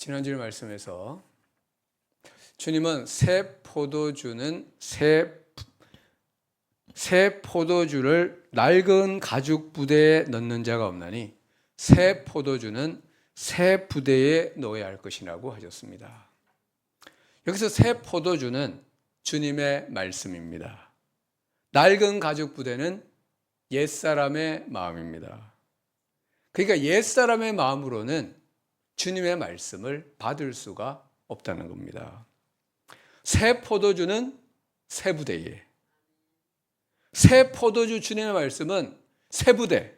지난주 말씀에서 주님은 새 포도주를 낡은 가죽 부대에 넣는 자가 없나니 새 포도주는 새 부대에 넣어야 할 것이라고 하셨습니다. 여기서 새 포도주는 주님의 말씀입니다. 낡은 가죽 부대는 옛사람의 마음입니다. 그러니까 옛사람의 마음으로는 주님의 말씀을 받을 수가 없다는 겁니다. 새 포도주는 새 부대에, 새 포도주 주님의 말씀은 새 부대,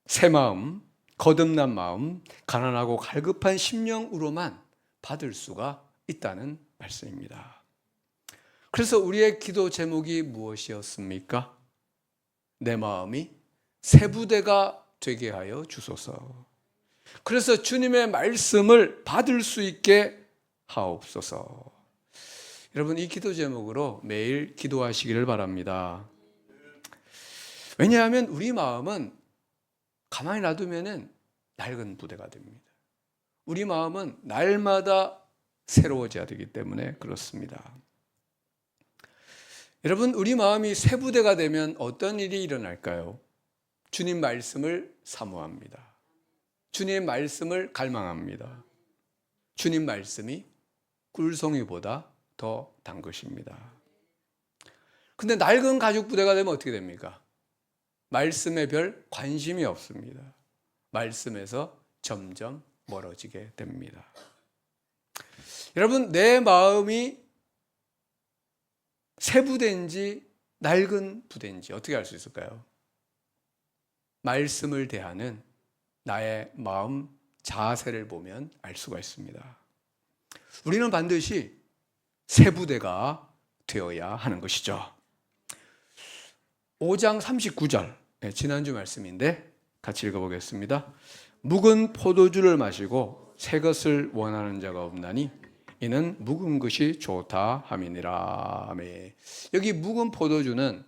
새 마음, 거듭난 마음, 가난하고 갈급한 심령으로만 받을 수가 있다는 말씀입니다. 그래서 우리의 기도 제목이 무엇이었습니까? 내 마음이 새 부대가 되게 하여 주소서. 그래서 주님의 말씀을 받을 수 있게 하옵소서. 여러분, 이 기도 제목으로 매일 기도하시기를 바랍니다. 왜냐하면 우리 마음은 가만히 놔두면 낡은 부대가 됩니다. 우리 마음은 날마다 새로워져야 되기 때문에 그렇습니다. 여러분, 우리 마음이 새 부대가 되면 어떤 일이 일어날까요? 주님 말씀을 사모합니다. 주님 말씀을 갈망합니다. 주님 말씀이 꿀송이보다 더 단 것입니다. 근데 낡은 가죽 부대가 되면 어떻게 됩니까? 말씀에 별 관심이 없습니다. 말씀에서 점점 멀어지게 됩니다. 여러분, 내 마음이 새 부대인지 낡은 부대인지 어떻게 알 수 있을까요? 말씀을 대하는 나의 마음 자세를 보면 알 수가 있습니다. 우리는 반드시 새 부대가 되어야 하는 것이죠. 5장 39절, 지난주 말씀인데 같이 읽어보겠습니다. 묵은 포도주를 마시고 새 것을 원하는 자가 없나니 이는 묵은 것이 좋다 함이니라. 아멘. 여기 묵은 포도주는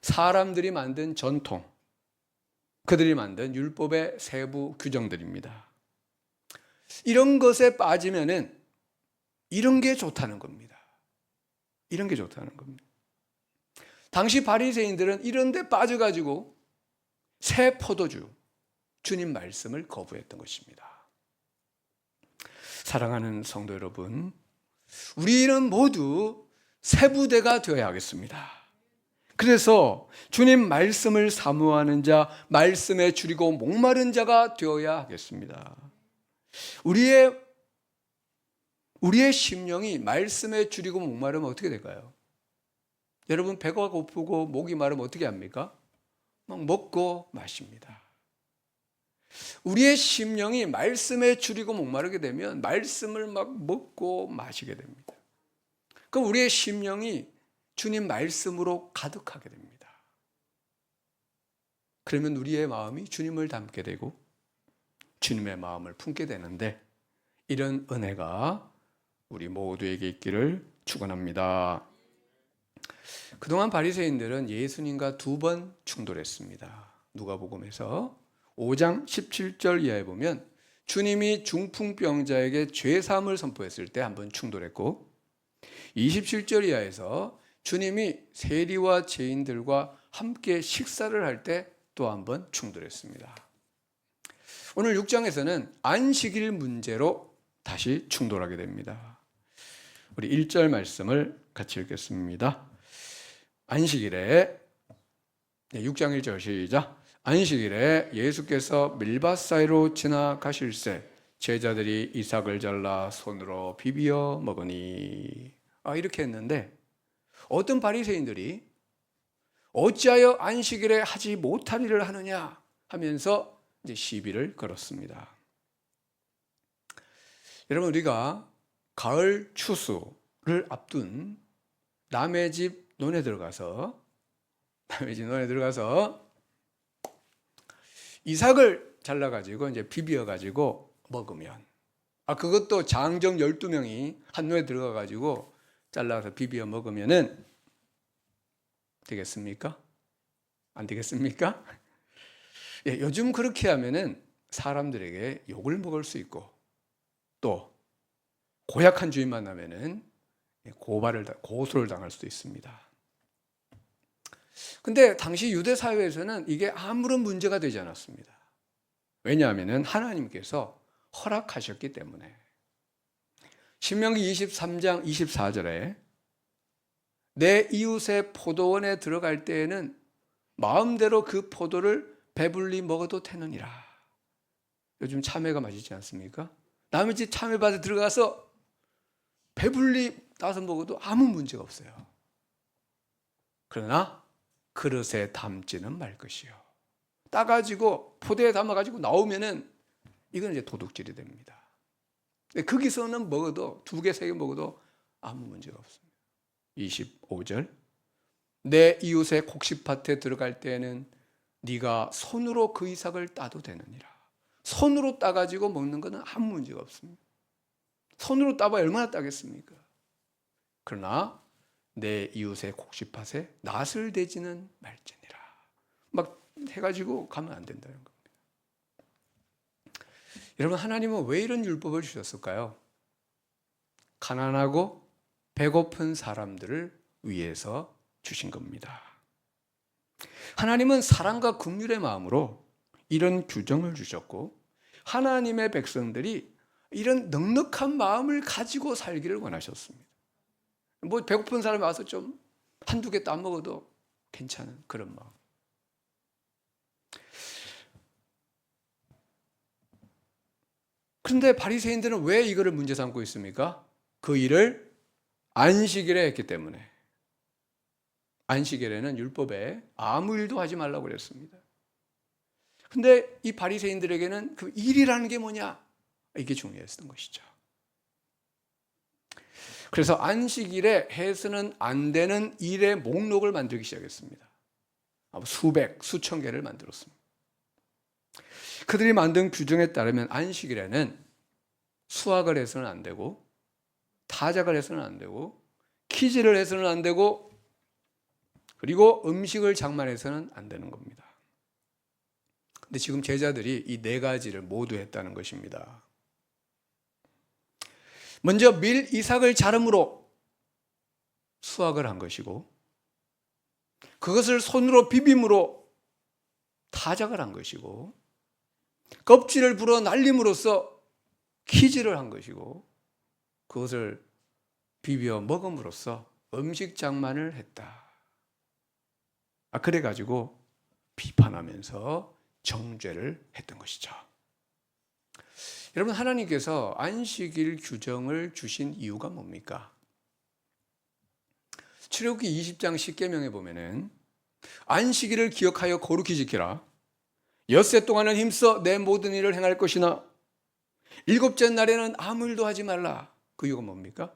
사람들이 만든 전통, 그들이 만든 율법의 세부 규정들입니다. 이런 것에 빠지면은 이런 게 좋다는 겁니다. 이런 게 좋다는 겁니다. 당시 바리새인들은 이런 데 빠져가지고 새 포도주, 주님 말씀을 거부했던 것입니다. 사랑하는 성도 여러분, 우리는 모두 새 부대가 되어야 하겠습니다. 그래서 주님 말씀을 사모하는 자, 말씀에 줄이고 목마른 자가 되어야 하겠습니다. 우리의 심령이 말씀에 줄이고 목마르면 어떻게 될까요? 여러분, 배가 고프고 목이 마르면 어떻게 합니까? 막 먹고 마십니다. 우리의 심령이 말씀에 줄이고 목마르게 되면 말씀을 막 먹고 마시게 됩니다. 그럼 우리의 심령이 주님 말씀으로 가득하게 됩니다. 그러면 우리의 마음이 주님을 닮게 되고 주님의 마음을 품게 되는데 이런 은혜가 우리 모두에게 있기를 축원합니다. 그동안 바리새인들은 예수님과 2번 충돌했습니다. 누가복음에서 5장 17절 이하에 보면 주님이 중풍병자에게 죄사함을 선포했을 때 한번 충돌했고 27절 이하에서 주님이 세리와 죄인들과 함께 식사를 할 때 또 한번 충돌했습니다. 오늘 6장에서는 안식일 문제로 다시 충돌하게 됩니다. 우리 1절 말씀을 같이 읽겠습니다. 안식일에 6장 1절 시작. 안식일에 예수께서 밀밭 사이로 지나가실새 제자들이 이삭을 잘라 손으로 비비어 먹으니. 이렇게 했는데 어떤 바리새인들이 어찌하여 안식일에 하지 못할 일을 하느냐 하면서 이제 시비를 걸었습니다. 여러분, 우리가 가을 추수를 앞둔 남의 집 논에 들어가서 이삭을 잘라가지고 이제 비벼가지고 먹으면, 그것도 장정 12명이 한 논에 들어가가지고 잘라서 비벼 먹으면은 되겠습니까? 안 되겠습니까? 요즘 그렇게 하면은 사람들에게 욕을 먹을 수 있고 또 고약한 주인 만나면은 고소를 당할 수도 있습니다. 근데 당시 유대 사회에서는 이게 아무런 문제가 되지 않았습니다. 왜냐하면은 하나님께서 허락하셨기 때문에. 신명기 23장 24절에 내 이웃의 포도원에 들어갈 때에는 마음대로 그 포도를 배불리 먹어도 되느니라. 요즘 참외가 맛있지 않습니까? 남의 집 참외밭에 들어가서 배불리 따서 먹어도 아무 문제가 없어요. 그러나 그릇에 담지는 말 것이요. 따가지고 포대에 담아가지고 나오면은 이건 이제 도둑질이 됩니다. 거기서는 먹어도 2개, 3개 먹어도 아무 문제가 없습니다. 25절 내 이웃의 곡식밭에 들어갈 때에는 네가 손으로 그 이삭을 따도 되느니라. 손으로 따가지고 먹는 것은 아무 문제가 없습니다. 손으로 따봐야 얼마나 따겠습니까? 그러나 내 이웃의 곡식밭에 낫을 대지는 말지니라. 막 해가지고 가면 안 된다는 겁니다. 여러분, 하나님은 왜 이런 율법을 주셨을까요? 가난하고 배고픈 사람들을 위해서 주신 겁니다. 하나님은 사랑과 긍휼의 마음으로 이런 규정을 주셨고, 하나님의 백성들이 이런 넉넉한 마음을 가지고 살기를 원하셨습니다. 뭐 배고픈 사람이 와서 좀 한두 개 따먹어도 괜찮은 그런 마음. 그런데 바리새인들은 왜 이거를 문제 삼고 있습니까? 그 일을 안식일에 했기 때문에. 안식일에는 율법에 아무 일도 하지 말라고 그랬습니다. 근데 이 바리새인들에게는 그 일이라는 게 뭐냐? 이게 중요했던 것이죠. 그래서 안식일에 해서는 안 되는 일의 목록을 만들기 시작했습니다. 수백, 수천 개를 만들었습니다. 그들이 만든 규정에 따르면 안식일에는 수학을 해서는 안 되고, 타작을 해서는 안 되고, 퀴즈를 해서는 안 되고, 그리고 음식을 장만해서는 안 되는 겁니다. 근데 지금 제자들이 이 4가지를 모두 했다는 것입니다. 먼저 밀 이삭을 자름으로 수확을 한 것이고, 그것을 손으로 비빔으로 타작을 한 것이고, 껍질을 불어 날림으로써 키즈를 한 것이고, 그것을 비벼 먹음으로써 음식 장만을 했다. 그래가지고 비판하면서 정죄를 했던 것이죠. 여러분, 하나님께서 안식일 규정을 주신 이유가 뭡니까? 출애굽기 20장 10계명에 보면은 안식일을 기억하여 거룩히 지키라. 엿새 동안은 힘써 내 모든 일을 행할 것이나 7째 날에는 아무 일도 하지 말라. 그 이유가 뭡니까?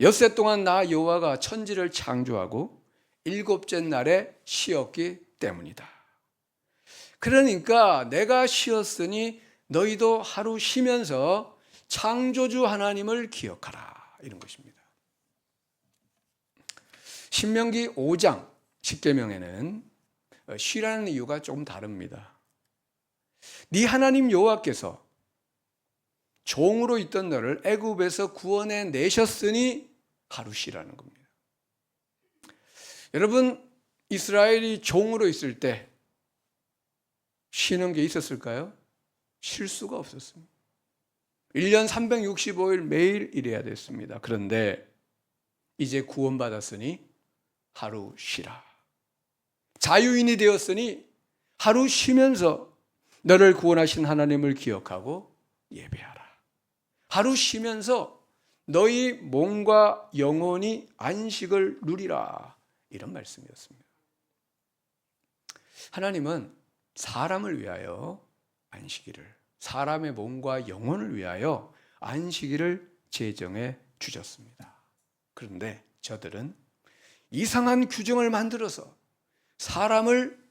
엿새 동안 나 여호와가 천지를 창조하고 7째 날에 쉬었기 때문이다. 그러니까 내가 쉬었으니 너희도 하루 쉬면서 창조주 하나님을 기억하라. 이런 것입니다. 신명기 5장 10계명에는 쉬라는 이유가 조금 다릅니다. 네 하나님 여호와께서 종으로 있던 너를 애굽에서 구원해 내셨으니 하루 쉬라는 겁니다. 여러분, 이스라엘이 종으로 있을 때 쉬는 게 있었을까요? 쉴 수가 없었습니다. 1년 365일 매일 일해야 됐습니다. 그런데 이제 구원받았으니 하루 쉬라. 자유인이 되었으니 하루 쉬면서 너를 구원하신 하나님을 기억하고 예배하라. 하루 쉬면서 너희 몸과 영혼이 안식을 누리라. 이런 말씀이었습니다. 하나님은 사람을 위하여 안식일을, 사람의 몸과 영혼을 위하여 안식일을 제정해 주셨습니다. 그런데 저들은 이상한 규정을 만들어서 사람을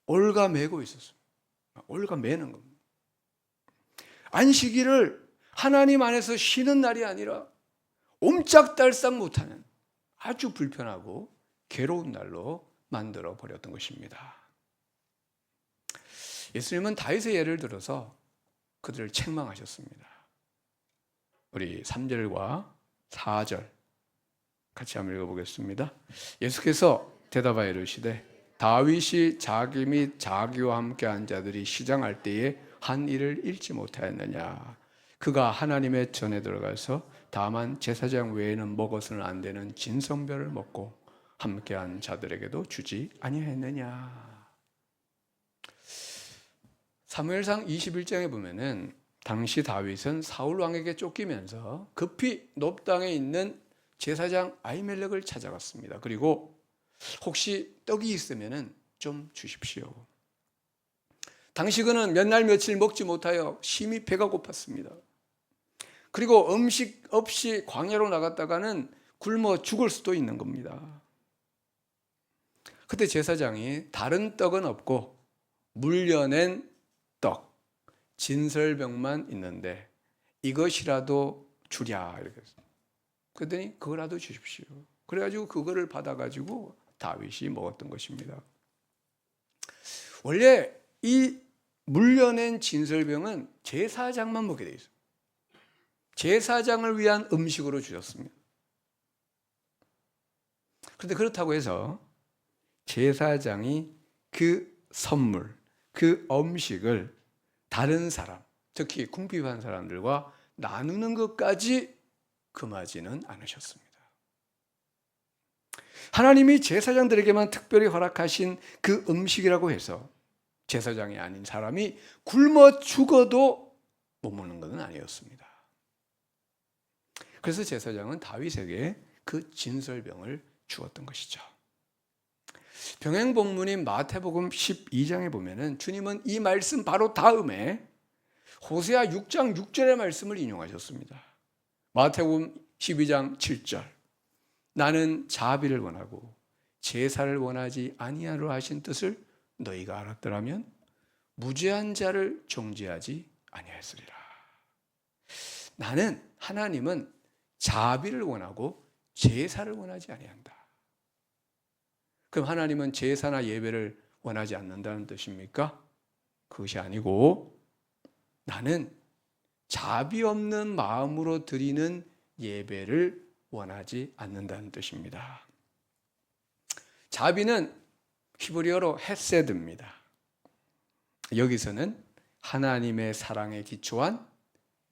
올가매고 있었습니다. 올가매는 겁니다. 안식일을 하나님 안에서 쉬는 날이 아니라 옴짝달싹 못하는 아주 불편하고 괴로운 날로 만들어 버렸던 것입니다. 예수님은 다윗의 예를 들어서 그들을 책망하셨습니다. 우리 3절과 4절 같이 한번 읽어보겠습니다. 예수께서 대답하여 이르시되 다윗이 자기 및 자기와 함께 한 자들이 시장할 때에 한 일을 잃지 못하였느냐. 그가 하나님의 전에 들어가서 다만 제사장 외에는 먹어서는 안 되는 진성별을 먹고 함께한 자들에게도 주지 아니하였느냐. 사무엘상 21장에 보면은 당시 다윗은 사울 왕에게 쫓기면서 급히 높당에 있는 제사장 아히멜렉을 찾아갔습니다. 그리고 혹시 떡이 있으면은 좀 주십시오. 당시 그는 몇 날 며칠 먹지 못하여 심히 배가 고팠습니다. 그리고 음식 없이 광야로 나갔다가는 굶어 죽을 수도 있는 겁니다. 그때 제사장이 다른 떡은 없고 물려낸 떡, 진설병만 있는데 이것이라도 주랴 이렇게 했어요. 그랬더니 그거라도 주십시오. 그래가지고 그거를 받아가지고 다윗이 먹었던 것입니다. 원래 이 물려낸 진설병은 제사장만 먹게 돼 있어요. 제사장을 위한 음식으로 주셨습니다. 그런데 그렇다고 해서 제사장이 그 선물, 그 음식을 다른 사람, 특히 궁핍한 사람들과 나누는 것까지 금하지는 않으셨습니다. 하나님이 제사장들에게만 특별히 허락하신 그 음식이라고 해서 제사장이 아닌 사람이 굶어 죽어도 못 먹는 것은 아니었습니다. 그래서 제사장은 다윗에게 그 진설병을 주었던 것이죠. 병행본문인 마태복음 12장에 보면은 주님은 이 말씀 바로 다음에 호세아 6장 6절의 말씀을 인용하셨습니다. 마태복음 12장 7절 나는 자비를 원하고 제사를 원하지 아니하려 하신 뜻을 너희가 알았더라면 무죄한 자를 정죄하지 아니하였으리라. 나는 하나님은 자비를 원하고 제사를 원하지 아니한다. 그럼 하나님은 제사나 예배를 원하지 않는다는 뜻입니까? 그것이 아니고 나는 자비 없는 마음으로 드리는 예배를 원하지 않는다는 뜻입니다. 자비는 히브리어로 헤세드입니다. 여기서는 하나님의 사랑에 기초한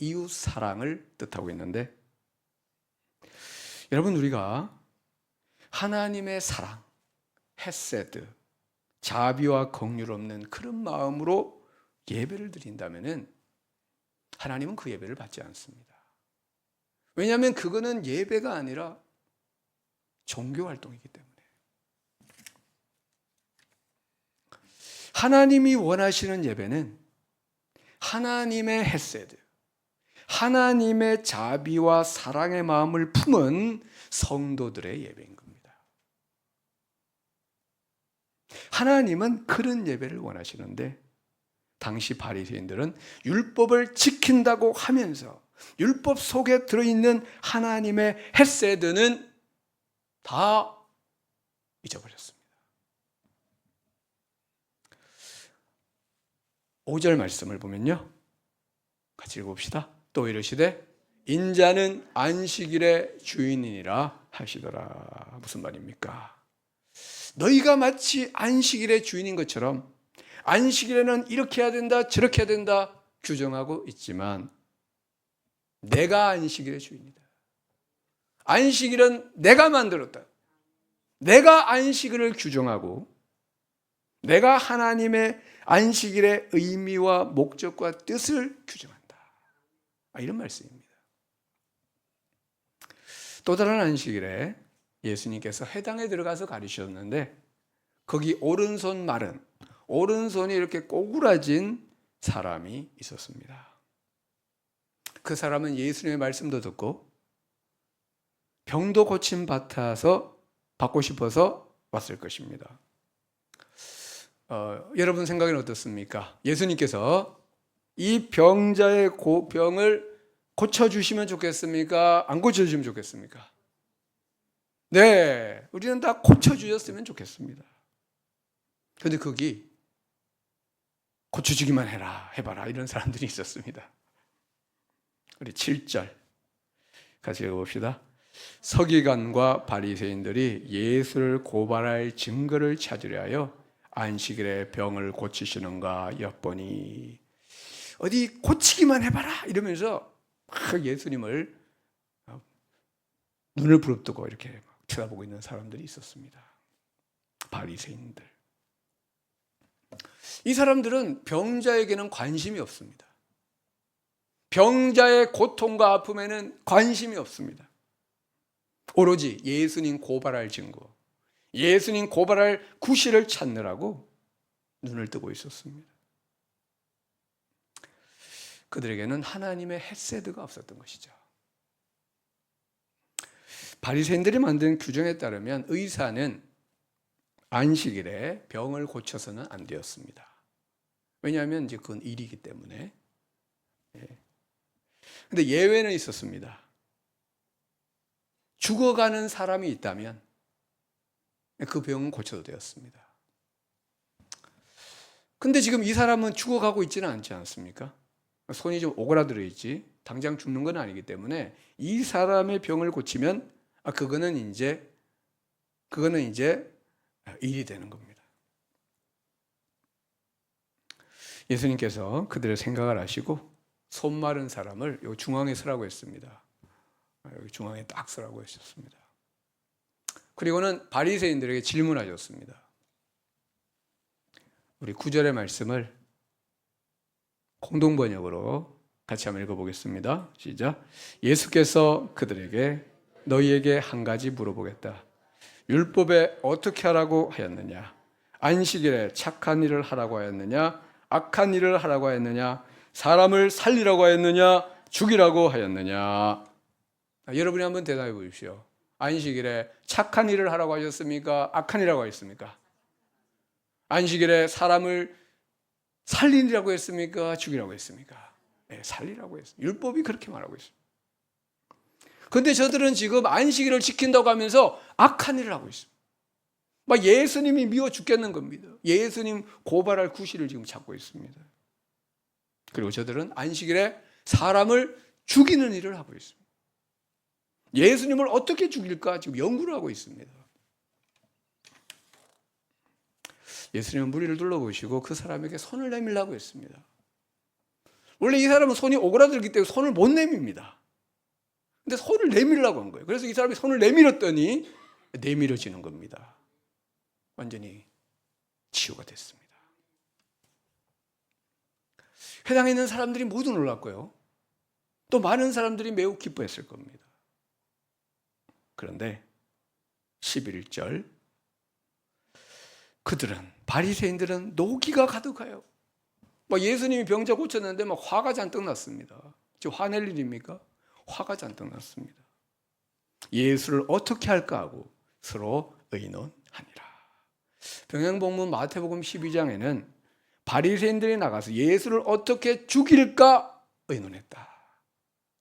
이웃 사랑을 뜻하고 있는데 여러분 우리가 하나님의 사랑, 헤세드, 자비와 긍휼 없는 그런 마음으로 예배를 드린다면은 하나님은 그 예배를 받지 않습니다. 왜냐하면 그거는 예배가 아니라 종교 활동이기 때문에. 하나님이 원하시는 예배는 하나님의 헤세드, 하나님의 자비와 사랑의 마음을 품은 성도들의 예배인 겁니다. 하나님은 그런 예배를 원하시는데 당시 바리새인들은 율법을 지킨다고 하면서 율법 속에 들어있는 하나님의 헤세드는 다 잊어버렸습니다. 5절 말씀을 보면요, 같이 읽어봅시다. 또 이르시되 인자는 안식일의 주인이니라 하시더라. 무슨 말입니까? 너희가 마치 안식일의 주인인 것처럼 안식일에는 이렇게 해야 된다 저렇게 해야 된다 규정하고 있지만 내가 안식일의 주인이다. 안식일은 내가 만들었다. 내가 안식일을 규정하고 내가 하나님의 안식일의 의미와 목적과 뜻을 규정한다. 이런 말씀입니다. 또 다른 안식일에 예수님께서 회당에 들어가서 가르치셨는데 거기 오른손 마른, 오른손이 이렇게 꼬꾸라진 사람이 있었습니다. 그 사람은 예수님의 말씀도 듣고 병도 고침 받고 싶어서 왔을 것입니다. 여러분 생각에는 어떻습니까? 예수님께서 이 병자의 병을 고쳐주시면 좋겠습니까? 안 고쳐주시면 좋겠습니까? 네, 우리는 다 고쳐주셨으면 좋겠습니다. 그런데 거기 고쳐주기만 해봐라 이런 사람들이 있었습니다. 우리 7절 같이 읽어봅시다. 서기관과 바리새인들이 예수를 고발할 증거를 찾으려 하여 안식일에 병을 고치시는가 엿보니, 어디 고치기만 해봐라 이러면서 막 예수님을 눈을 부릅뜨고 이렇게 쳐다보고 있는 사람들이 있었습니다. 바리새인들. 이 사람들은 병자에게는 관심이 없습니다. 병자의 고통과 아픔에는 관심이 없습니다. 오로지 예수님 고발할 증거, 예수님 고발할 구실을 찾느라고 눈을 뜨고 있었습니다. 그들에게는 하나님의 헤세드가 없었던 것이죠. 바리새인들이 만든 규정에 따르면 의사는 안식일에 병을 고쳐서는 안 되었습니다. 왜냐하면 이제 그건 일이기 때문에. 근데 예외는 있었습니다. 죽어가는 사람이 있다면 그 병은 고쳐도 되었습니다. 근데 지금 이 사람은 죽어가고 있지는 않지 않습니까? 손이 좀 오그라들어 있지, 당장 죽는 건 아니기 때문에 이 사람의 병을 고치면 그거는 이제 일이 되는 겁니다. 예수님께서 그들의 생각을 아시고 손 마른 사람을 여기 중앙에 서라고 했습니다. 여기 중앙에 딱 서라고 하셨습니다. 그리고는 바리새인들에게 질문하셨습니다. 우리 9절의 말씀을 공동번역으로 같이 한번 읽어보겠습니다. 시작. 예수께서 그들에게 너희에게 한 가지 물어보겠다. 율법에 어떻게 하라고 하였느냐? 안식일에 착한 일을 하라고 하였느냐? 악한 일을 하라고 하였느냐? 사람을 살리라고 하였느냐? 죽이라고 하였느냐? 여러분이 한번 대답해 보십시오. 안식일에 착한 일을 하라고 하셨습니까? 악한 일이라고 하셨습니까? 안식일에 사람을 살리라고 했습니까? 죽이라고 했습니까? 네, 살리라고 했습니다. 율법이 그렇게 말하고 있습니다. 그런데 저들은 지금 안식일을 지킨다고 하면서 악한 일을 하고 있습니다. 막 예수님이 미워 죽겠는 겁니다. 예수님 고발할 구실을 지금 찾고 있습니다. 그리고 저들은 안식일에 사람을 죽이는 일을 하고 있습니다. 예수님을 어떻게 죽일까 지금 연구를 하고 있습니다. 예수님은 무리를 둘러보시고 그 사람에게 손을 내밀라고 했습니다. 원래 이 사람은 손이 오그라들기 때문에 손을 못 내밉니다. 근데 손을 내밀라고 한 거예요. 그래서 이 사람이 손을 내밀었더니 내밀어지는 겁니다. 완전히 치유가 됐습니다. 회당에 있는 사람들이 모두 놀랐고요. 또 많은 사람들이 매우 기뻐했을 겁니다. 그런데 11절 바리새인들은 노기가 가득하여 막 예수님이 병자 고쳤는데 막 화가 잔뜩 났습니다. 지금 화낼 일입니까? 화가 잔뜩 났습니다. 예수를 어떻게 할까 하고 서로 의논하니라. 병행복문 마태복음 12장에는 바리새인들이 나가서 예수를 어떻게 죽일까 의논했다.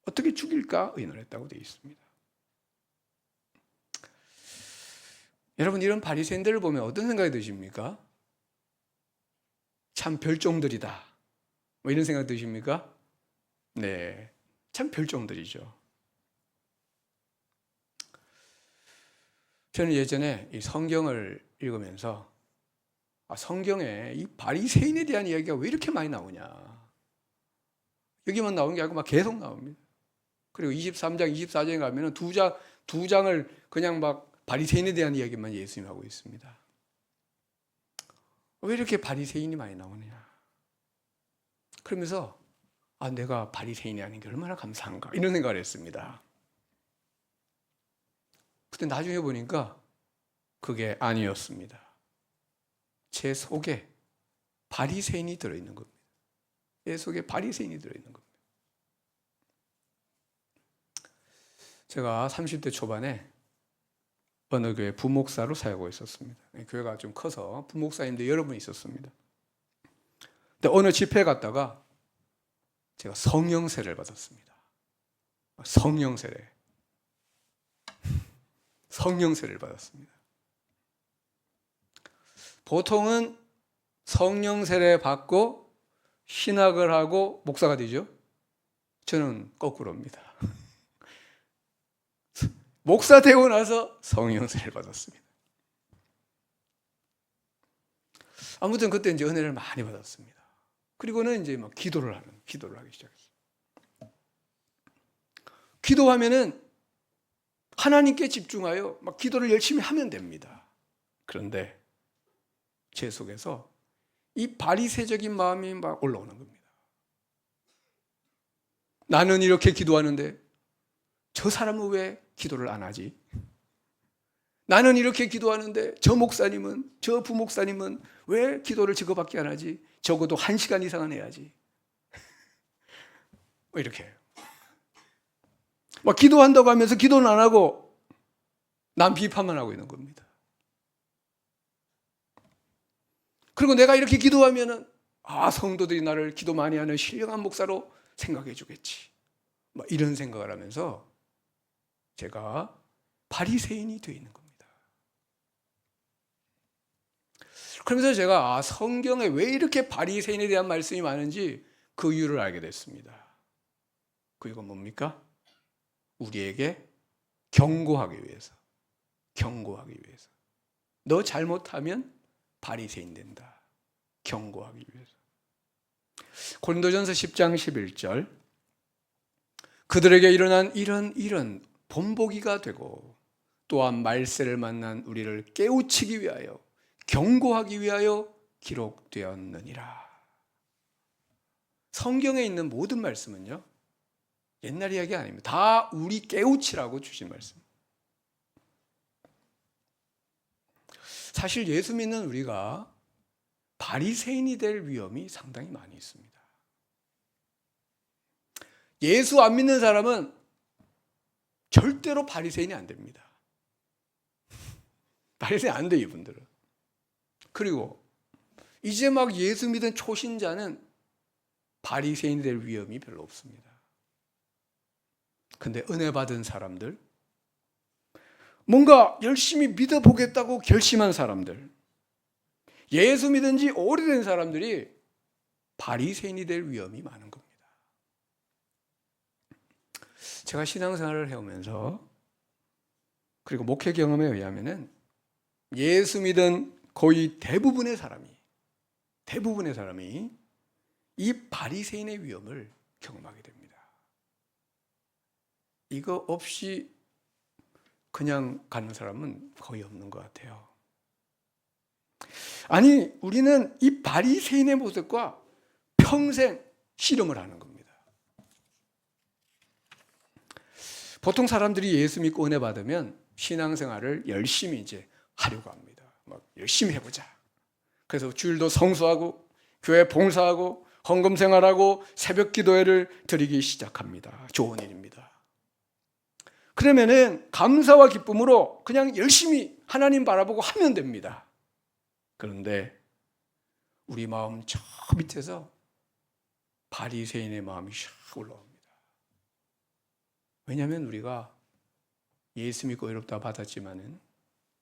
어떻게 죽일까 의논했다고 되어 있습니다. 여러분, 이런 바리새인들을 보면 어떤 생각이 드십니까? 참 별종들이다, 뭐 이런 생각 드십니까? 네, 참 별종들이죠. 저는 예전에 이 성경을 읽으면서 성경에 이 바리새인에 대한 이야기가 왜 이렇게 많이 나오냐, 여기만 나오는 게 아니고 막 계속 나옵니다. 그리고 23장, 24장에 가면 두 장을 그냥 막 바리새인에 대한 이야기만 예수님이 하고 있습니다. 왜 이렇게 바리새인이 많이 나오느냐. 그러면서 내가 바리새인이 아닌 게 얼마나 감사한가 이런 생각을 했습니다. 근데 나중에 보니까 그게 아니었습니다. 제 속에 바리새인이 들어있는 겁니다. 내 속에 바리새인이 들어있는 겁니다. 제가 30대 초반에 어느 교회 부목사로 사역하고 있었습니다. 교회가 좀 커서 부목사님들 여러 분 있었습니다. 근데 어느 집회 갔다가 제가 성령 세례를 받았습니다. 성령 세례를 받았습니다. 보통은 성령 세례 받고 신학을 하고 목사가 되죠. 저는 거꾸로입니다. 목사 되고 나서 성령세를 받았습니다. 아무튼 그때 이제 은혜를 많이 받았습니다. 그리고는 이제 막 기도를 하기 시작했어요. 기도하면은 하나님께 집중하여 막 기도를 열심히 하면 됩니다. 그런데 제 속에서 이 바리새적인 마음이 막 올라오는 겁니다. 나는 이렇게 기도하는데 저 사람은 왜 기도를 안 하지? 나는 이렇게 기도하는데 저 목사님은, 저 부목사님은 왜 기도를 저거밖에 안 하지? 적어도 1시간 이상은 해야지. 이렇게 해요. 막 기도한다고 하면서 기도는 안 하고 남 비판만 하고 있는 겁니다. 그리고 내가 이렇게 기도하면은 성도들이 나를 기도 많이 하는 신령한 목사로 생각해 주겠지. 막 이런 생각을 하면서 제가 바리새인이 되어 있는 겁니다. 그러면서 제가 성경에 왜 이렇게 바리새인에 대한 말씀이 많은지 그 이유를 알게 됐습니다. 그 이유가 뭡니까? 우리에게 경고하기 위해서. 너 잘못하면 바리새인 된다. 경고하기 위해서. 고린도전서 10장 11절. 그들에게 일어난 이런 일은 본보기가 되고 또한 말세를 만난 우리를 깨우치기 위하여 경고하기 위하여 기록되었느니라. 성경에 있는 모든 말씀은요, 옛날 이야기 아닙니다. 다 우리 깨우치라고 주신 말씀. 사실 예수 믿는 우리가 바리새인이 될 위험이 상당히 많이 있습니다. 예수 안 믿는 사람은 절대로 바리새인이 안 됩니다. 바리새인 안 돼, 이분들은. 그리고 이제 막 예수 믿은 초신자는 바리새인이 될 위험이 별로 없습니다. 근데 은혜 받은 사람들, 뭔가 열심히 믿어보겠다고 결심한 사람들, 예수 믿은 지 오래된 사람들이 바리새인이 될 위험이 많은 겁니다. 제가 신앙생활을 해오면서 그리고 목회 경험에 의하면은 예수 믿은 거의 대부분의 사람이 이 바리새인의 위험을 경험하게 됩니다. 이거 없이 그냥 가는 사람은 거의 없는 것 같아요. 아니, 우리는 이 바리새인의 모습과 평생 씨름을 하는 겁니다. 보통 사람들이 예수 믿고 은혜 받으면 신앙생활을 열심히 이제 하려고 합니다. 막 열심히 해보자. 그래서 주일도 성수하고 교회 봉사하고 헌금 생활하고 새벽 기도회를 드리기 시작합니다. 좋은 일입니다. 그러면은 감사와 기쁨으로 그냥 열심히 하나님 바라보고 하면 됩니다. 그런데 우리 마음 저 밑에서 바리새인의 마음이 샥 올라옵니다. 왜냐하면 우리가 예수 믿고 의롭다 받았지만은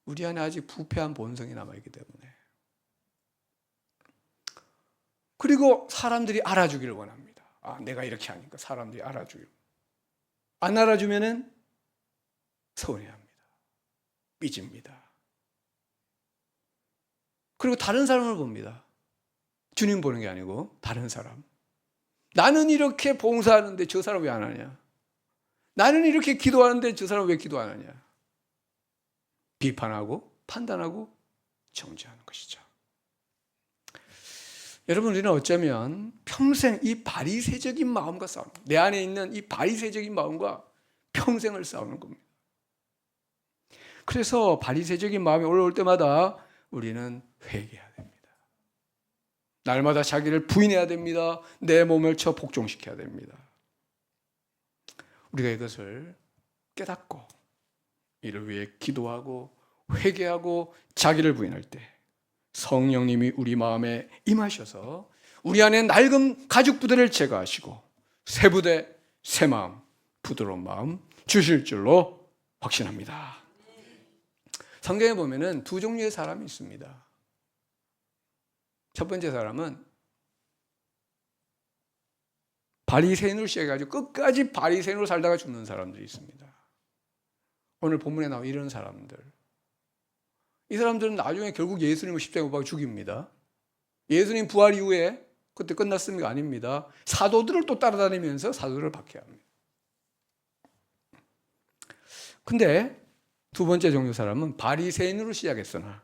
우리 안에 아직 부패한 본성이 남아있기 때문에. 그리고 사람들이 알아주기를 원합니다. 내가 이렇게 하니까 사람들이 알아주기를. 안 알아주면은 서운해합니다. 삐집니다. 그리고 다른 사람을 봅니다. 주님 보는 게 아니고 다른 사람. 나는 이렇게 봉사하는데 저 사람 왜 안 하냐? 나는 이렇게 기도하는데 저 사람 왜 기도 안 하냐? 비판하고 판단하고 정죄하는 것이죠. 여러분, 우리는 어쩌면 평생 이 바리새적인 마음과 싸우는, 내 안에 있는 이 바리새적인 마음과 평생을 싸우는 겁니다. 그래서 바리새적인 마음이 올라올 때마다 우리는 회개해야 됩니다. 날마다 자기를 부인해야 됩니다. 내 몸을 복종시켜야 됩니다. 우리가 이것을 깨닫고 이를 위해 기도하고 회개하고 자기를 부인할 때 성령님이 우리 마음에 임하셔서 우리 안에 낡은 가죽부대를 제거하시고 새 부대, 새 마음, 부드러운 마음 주실 줄로 확신합니다. 성경에 보면은 두 종류의 사람이 있습니다. 첫 번째 사람은 바리새인으로 시작해가지고 끝까지 바리새인으로 살다가 죽는 사람들이 있습니다. 오늘 본문에 나온 이런 사람들. 이 사람들은 나중에 결국 예수님을 십자가에 못 박아 죽입니다. 예수님 부활 이후에 그때 끝났습니까? 아닙니다. 사도들을 또 따라다니면서 사도들을 박해합니다. 근데 두 번째 종류 사람은 바리새인으로 시작했으나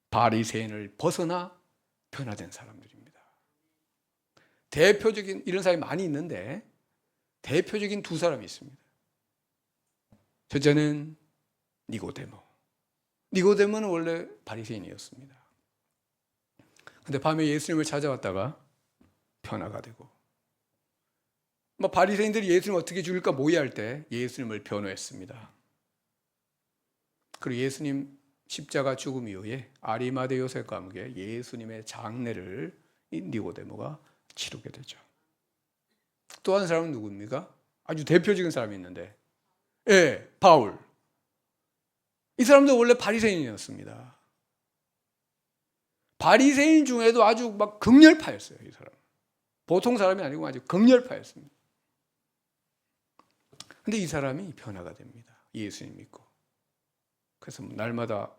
바리새인을 벗어나 변화된 사람들입니다. 대표적인 이런 사람이 많이 있는데 대표적인 두 사람이 있습니다. 첫째는 니고데모. 니고데모는 원래 바리새인이었습니다. 근데 밤에 예수님을 찾아왔다가 변화가 되고, 바리새인들이 예수님을 어떻게 죽일까 모의할 때 예수님을 변호했습니다. 그리고 예수님 십자가 죽음 이후에 아리마대 요셉과 함께 예수님의 장례를 이 니고데모가 치르게 되죠. 또 한 사람은 누구입니까? 아주 대표적인 사람이 있는데, 바울. 이 사람도 원래 바리새인이었습니다. 바리새인 중에도 아주 극렬파였어요. 이 사람. 보통 사람이 아니고 아주 극렬파였습니다. 근데 이 사람이 변화가 됩니다. 예수님 믿고. 그래서 날마다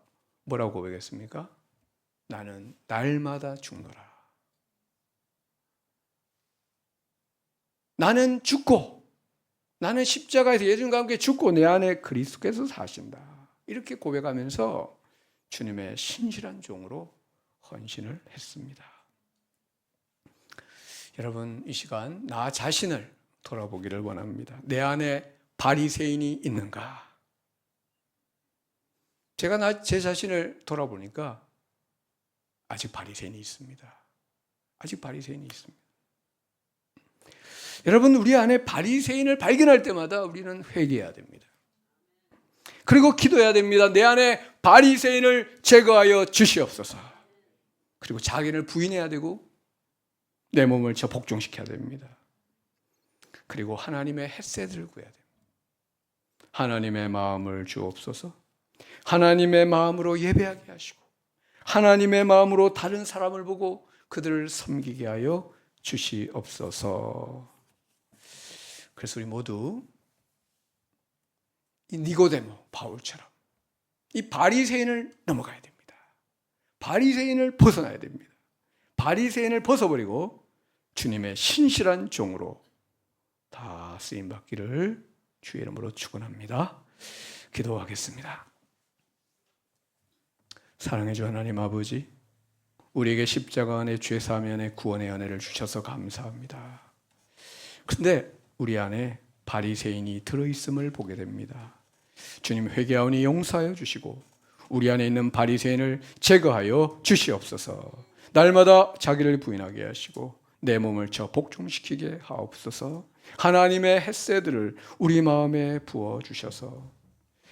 뭐라고 고백했습니까? 나는 날마다 죽노라. 나는 죽고, 나는 십자가에서 예수님과 함께 죽고 내 안에 그리스도께서 사신다. 이렇게 고백하면서 주님의 신실한 종으로 헌신을 했습니다. 여러분, 이 시간 나 자신을 돌아보기를 원합니다. 내 안에 바리새인이 있는가? 제가 제 자신을 돌아보니까 아직 바리새인이 있습니다. 아직 바리새인이 있습니다. 여러분, 우리 안에 바리새인을 발견할 때마다 우리는 회개해야 됩니다. 그리고 기도해야 됩니다. 내 안에 바리새인을 제거하여 주시옵소서. 그리고 자기를 부인해야 되고 내 몸을 복종시켜야 됩니다. 그리고 하나님의 헷세드를 구해야 됩니다. 하나님의 마음을 주옵소서. 하나님의 마음으로 예배하게 하시고 하나님의 마음으로 다른 사람을 보고 그들을 섬기게 하여 주시옵소서. 그래서 우리 모두 이 니고데모 바울처럼 이 바리새인을 넘어가야 됩니다. 바리새인을 벗어나야 됩니다. 바리새인을 벗어버리고 주님의 신실한 종으로 다 쓰임받기를 주의 이름으로 축원합니다. 기도하겠습니다. 사랑해 주 하나님 아버지, 우리에게 십자가 안에 죄 사면의 구원의 은혜를 주셔서 감사합니다. 그런데 우리 안에 바리새인이 들어있음을 보게 됩니다. 주님, 회개하오니 용서하여 주시고 우리 안에 있는 바리새인을 제거하여 주시옵소서. 날마다 자기를 부인하게 하시고 내 몸을 복종시키게 하옵소서. 하나님의 헷세들을 우리 마음에 부어주셔서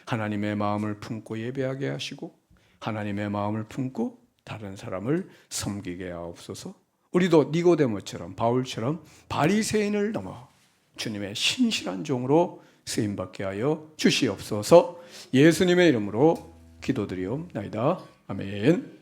하나님의 마음을 품고 예배하게 하시고 하나님의 마음을 품고 다른 사람을 섬기게 하옵소서. 우리도 니고데모처럼 바울처럼 바리새인을 넘어 주님의 신실한 종으로 쓰임받게 하여 주시옵소서. 예수님의 이름으로 기도드리옵나이다. 아멘.